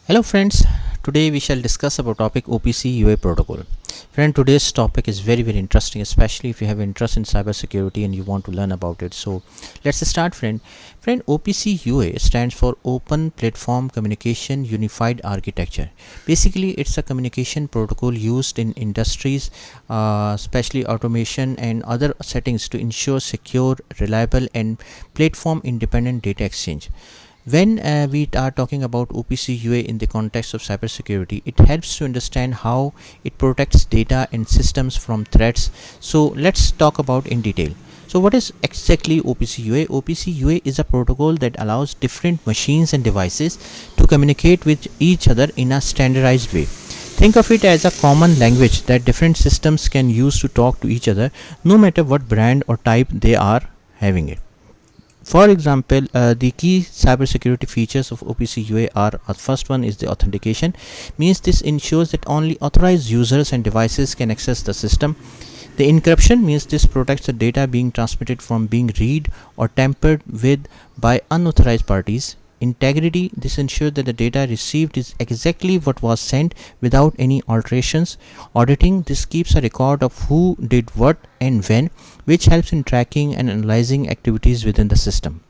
Hello friends, today we shall discuss about topic OPC-UA Protocol. Friend, today's topic is very interesting, especially if you have interest in cybersecurity and you want to learn about it. So let's start friend. Friend, OPC-UA stands for Open Platform Communication Unified Architecture. Basically, it's a communication protocol used in industries, especially automation and other settings to ensure secure, reliable and platform independent data exchange. When we are talking about OPC-UA in the context of cybersecurity, it helps to understand how it protects data and systems from threats. So let's talk about in detail. So what is exactly OPC-UA? OPC-UA is a protocol that allows different machines and devices to communicate with each other in a standardized way. Think of it as a common language that different systems can use to talk to each other, no matter what brand or type they are having it. For example, the key cybersecurity features of OPC-UA are first one is the authentication, means this ensures that only authorized users and devices can access the system. The encryption means this protects the data being transmitted from being read or tampered with by unauthorized parties. Integrity, this ensures that the data received is exactly what was sent without any alterations. Auditing, this keeps a record of who did what and when, which helps in tracking and analyzing activities within the system.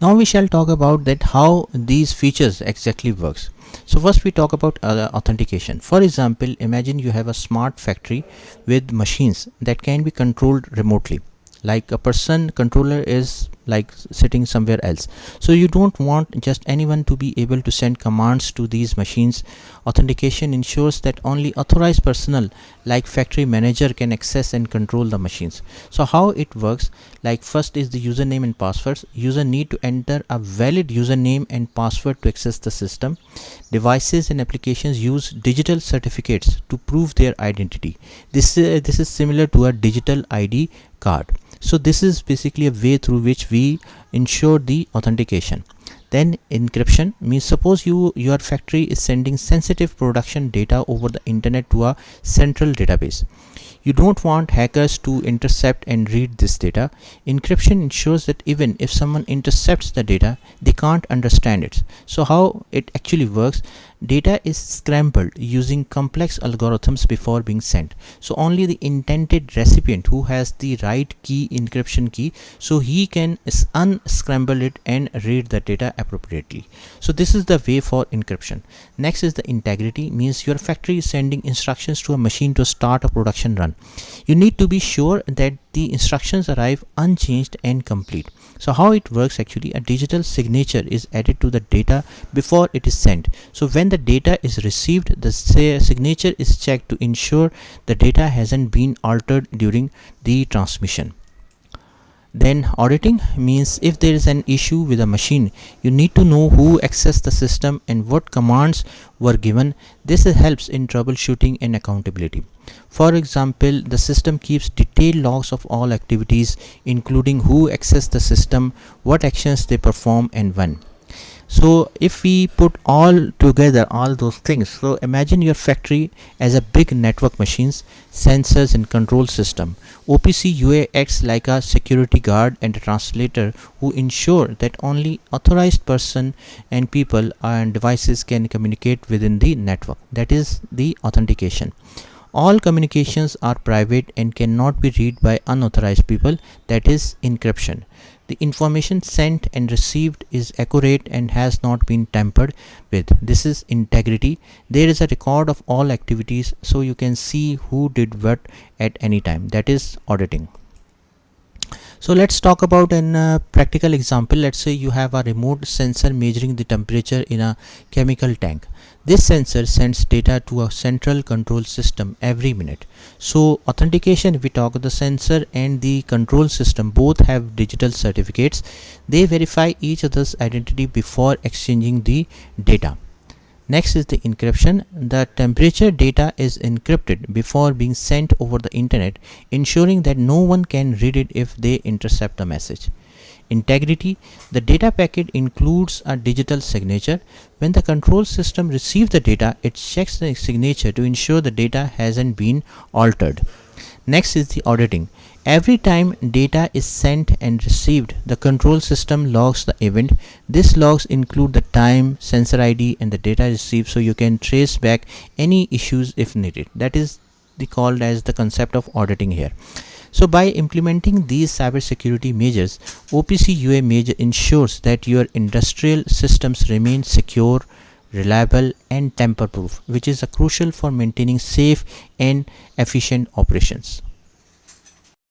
Now we shall talk about that how these features exactly works. So first we talk about authentication. For example, imagine you have a smart factory with machines that can be controlled remotely, like a person controller is like sitting somewhere else. So you don't want just anyone to be able to send commands to these machines. Authentication ensures that only authorized personnel like factory manager can access and control the machines. So how it works, like first is the username and passwords. User need to enter a valid username and password to access the system. Devices and applications use digital certificates to prove their identity. This is similar to a digital ID card. So this is basically a way through which we ensure the authentication. Then encryption means suppose your factory is sending sensitive production data over the internet to a central database. You don't want hackers to intercept and read this data. Encryption ensures that even if someone intercepts the data, they can't understand it. So how it actually works, data is scrambled using complex algorithms before being sent. So only the intended recipient who has the right key, encryption key, so he can unscramble it and read the data appropriately. So this is the way for encryption. Next is the integrity, means your factory is sending instructions to a machine to start a production run. You need to be sure that the instructions arrive unchanged and complete. So how it works, actually a digital signature is added to the data before it is sent. So when the data is received, the signature is checked to ensure the data hasn't been altered during the transmission. Then auditing means if there is an issue with a machine, you need to know who accessed the system and what commands were given. This helps in troubleshooting and accountability. For example, the system keeps detailed logs of all activities, including who accessed the system, what actions they perform and when. So if we put all together all those things, so imagine your factory as a big network machines, sensors and control system. OPC-UA acts like a security guard and a translator who ensure that only authorized person and people and devices can communicate within the network. That is the authentication. All communications are private and cannot be read by unauthorized people. That is encryption. The information sent and received is accurate and has not been tampered with. This is integrity. There is a record of all activities, so you can see who did what at any time. That is auditing. So let's talk about a practical example. Let's say you have a remote sensor measuring the temperature in a chemical tank. This sensor sends data to a central control system every minute. So authentication, if we talk, the sensor and the control system both have digital certificates. They verify each other's identity before exchanging the data. Next is the encryption. The temperature data is encrypted before being sent over the internet, ensuring that no one can read it if they intercept the message. Integrity, the data packet includes a digital signature. When the control system receives the data, it checks the signature to ensure the data hasn't been altered. Next is the auditing. Every time data is sent and received, the control system logs the event. This logs include the time, sensor ID, and the data received, so you can trace back any issues if needed. That is called as the concept of auditing here. So by implementing these cybersecurity measures, OPC-UA measure ensures that your industrial systems remain secure, reliable, and tamper-proof, which is crucial for maintaining safe and efficient operations.